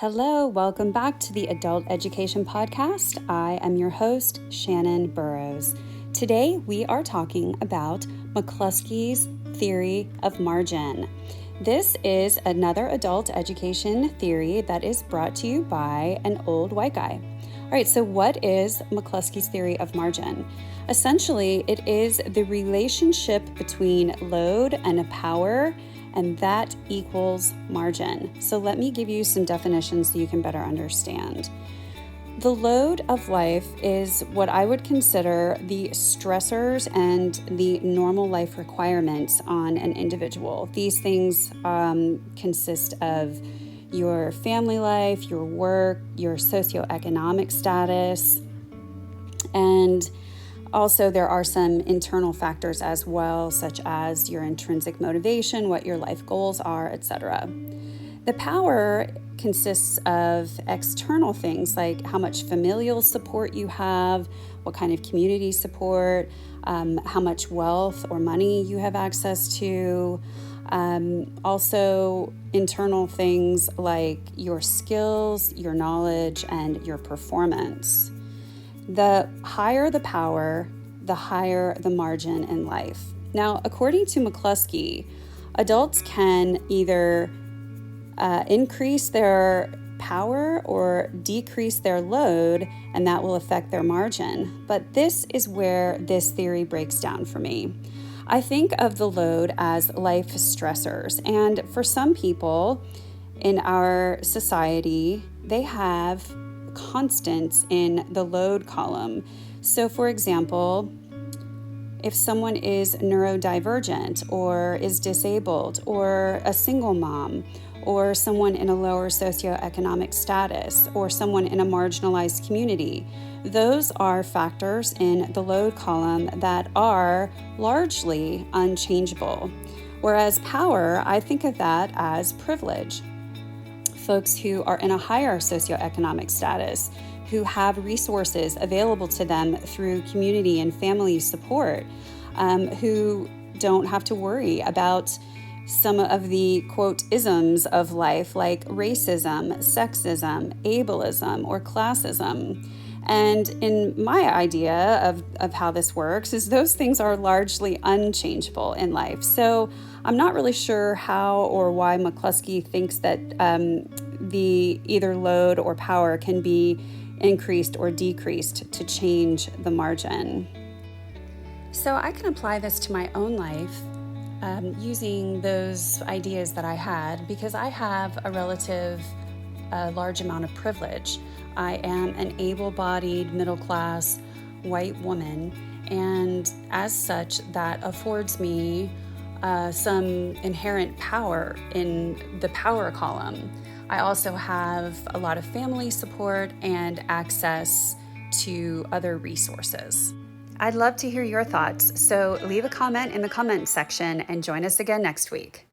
Hello, welcome back to the Adult Education Podcast. I am your host, Shannon Burrows. Today we are talking about McClusky's theory of margin. This is another adult education theory that is brought to you by an old white guy. All right, so what is McClusky's theory of margin? Essentially, it is the relationship between load and power, and that equals margin. So let me give you some definitions so you can better understand. The load of life is what I would consider the stressors and the normal life requirements on an individual. These things consist of your family life, your work, your socioeconomic status, and also, there are some internal factors as well, such as your intrinsic motivation, what your life goals are, etc. The power consists of external things like how much familial support you have, what kind of community support, how much wealth or money you have access to. Also, internal things like your skills, your knowledge, and your performance. The higher the power, the higher the margin in life. Now, according to McClusky, adults can either increase their power or decrease their load, and that will affect their margin. But this is where this theory breaks down for me. I think of the load as life stressors, and for some people in our society, they have constants in the load column. So, for example, if someone is neurodivergent or is disabled or a single mom or someone in a lower socioeconomic status or someone in a marginalized community, those are factors in the load column that are largely unchangeable. Whereas power, I think of that as privilege. Folks who are in a higher socioeconomic status, who have resources available to them through community and family support, who don't have to worry about some of the, quote, isms of life like racism, sexism, ableism, or classism. And in my idea of how this works is those things are largely unchangeable in life. So I'm not really sure how or why McClusky thinks that the either load or power can be increased or decreased to change the margin. So I can apply this to my own life using those ideas that I had because I have a large amount of privilege. I am an able-bodied, middle-class, white woman, and as such, that affords me some inherent power in the power column. I also have a lot of family support and access to other resources. I'd love to hear your thoughts, so leave a comment in the comment section and join us again next week.